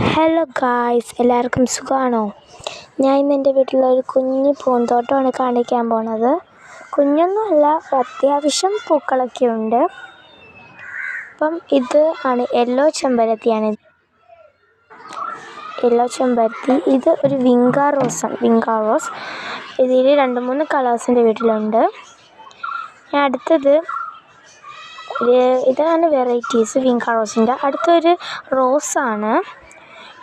Hello guys, എല്ലാവർക്കും സുഖമാണോ? ഞാൻ ഇന്ന് എൻ്റെ വീട്ടിലൊരു കുഞ്ഞു പൂന്തോട്ടമാണ് കാണിക്കാൻ പോണത്. കുഞ്ഞൊന്നുമല്ല, അത്യാവശ്യം പൂക്കളൊക്കെ ഉണ്ട്. അപ്പം ഇത് ആണ് യെല്ലോ ചെമ്പരത്തിയാണ്. ഇത് ഒരു വിങ്കാ റോസ്. ഇതിൽ 2-3 കളേഴ്സിൻ്റെ വീട്ടിലുണ്ട്. അടുത്തത് ഇതാണ് വെറൈറ്റീസ് വിങ്കാ റോസിൻ്റെ. അടുത്തൊരു റോസ്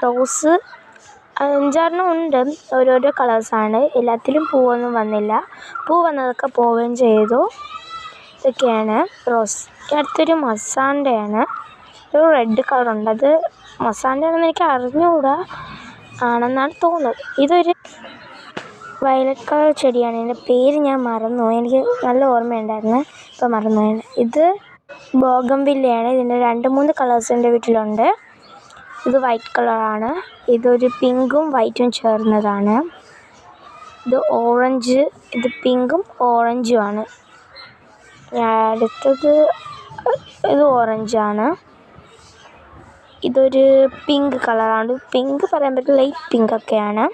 5-6 ഉണ്ട്. ഓരോരോ കളേഴ്സാണ്. എല്ലാത്തിലും പൂവൊന്നും വന്നില്ല. പൂ വന്നതൊക്കെ പോവുകയും ചെയ്തു. ഇതൊക്കെയാണ് റോസ്. അടുത്തൊരു മസാണ്ടയാണ്. ഒരു റെഡ് കളറുണ്ട്. അത് മസാണ്ടയാണെന്ന് എനിക്ക് അറിഞ്ഞുകൂടാ, ആണെന്നാണ് തോന്നുന്നത്. ഇതൊരു വയലറ്റ് കളർ ചെടിയാണ്. ഇതിൻ്റെ പേര് ഞാൻ മറന്നുപോയി. എനിക്ക് നല്ല ഓർമ്മയുണ്ടായിരുന്നു, ഇപ്പോൾ മറന്നുപോയി. ഇത് ബോഗൺവില്ലയാണ്. ഇതിൻ്റെ 2-3 കളേഴ്സിൻ്റെ വീട്ടിലുണ്ട്. ഇത് വൈറ്റ് കളറാണ്. ഇതൊരു പിങ്കും വൈറ്റും ചേർന്നതാണ്. ഇത് ഓറഞ്ച്. ഇത് പിങ്കും ഓറഞ്ചുമാണ്. അടുത്തത് ഇത് ഓറഞ്ചാണ്. ഇതൊരു പിങ്ക് കളറാണ്. പിങ്ക് പറയാൻ പറ്റില്ല, ലൈറ്റ് പിങ്ക് ഒക്കെയാണ്.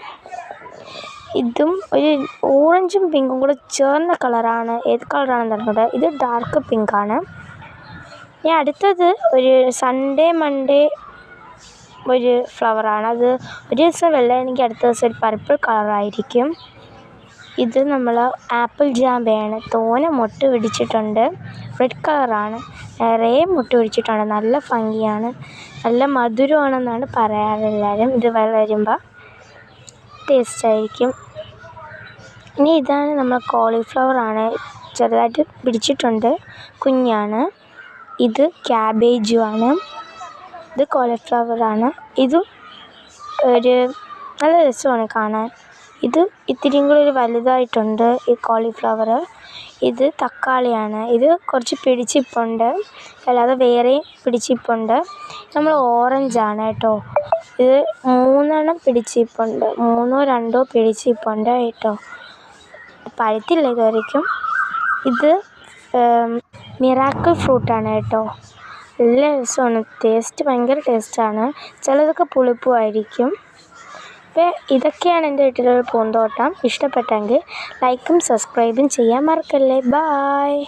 ഇതും ഒരു ഓറഞ്ചും പിങ്കും കൂടെ ചേർന്ന കളറാണ്. ഏത് കളറാണെന്ന് അറിഞ്ഞൂടാ. ഇത് ഡാർക്ക് പിങ്കാണ്. അടുത്തത് ഒരു മൺഡേ ഒരു ഫ്ലവറാണ്. അത് ഒരു ദിവസം വെള്ളയാണെങ്കിൽ അടുത്ത ദിവസം ഒരു പർപ്പിൾ കളറായിരിക്കും. ഇത് നമ്മൾ ആപ്പിൾ ജാമ്പയാണ്. തോനെ മൊട്ട് പിടിച്ചിട്ടുണ്ട്. റെഡ് കളറാണ്. നിറയെ മൊട്ട് പിടിച്ചിട്ടുണ്ട്. നല്ല ഭംഗിയാണ്, നല്ല മധുരമാണെന്നാണ് പറയാറ് എല്ലാവരും. ഇത് വളരുമ്പോൾ ടേസ്റ്റായിരിക്കും. ഇനി ഇതാണ് നമ്മൾ കോളിഫ്ലവറാണ്. ചെറുതായിട്ട് പിടിച്ചിട്ടുണ്ട്, കുഞ്ഞാണ്. ഇത് ക്യാബേജുമാണ്. ഇത് കോളിഫ്ലവറാണ്. ഇതും ഒരു നല്ല രസമാണ് കാണാൻ. ഇത് ഇത്തിരിയും കൂടി ഒരു വലുതായിട്ടുണ്ട്, ഈ കോളിഫ്ലവർ. ഇത് തക്കാളിയാണ്. ഇത് കുറച്ച് പിടിച്ചിപ്പുണ്ട്, അല്ലാതെ വേറെയും പിടിച്ചിപ്പുണ്ട്. നമ്മൾ ഓറഞ്ചാണ് കേട്ടോ. ഇത് 3 പിടിച്ചിപ്പുണ്ട്, 3-2 പിടിച്ചിപ്പുണ്ട് കേട്ടോ. പഴുത്തില്ല ഇതുവരെയ്ക്കും. ഇത് മിറാക്കിൾ ഫ്രൂട്ടാണ് കേട്ടോ. നല്ല രസമാണ്, ഭയങ്കര ടേസ്റ്റാണ്. ചിലതൊക്കെ പുളിപ്പുമായിരിക്കും. അപ്പോൾ ഇതൊക്കെയാണ് എൻ്റെ വീട്ടിലൊരു പൂന്തോട്ടം. ഇഷ്ടപ്പെട്ടെങ്കിൽ ലൈക്കും സബ്സ്ക്രൈബും ചെയ്യാൻ മറക്കല്ലേ. ബായ്.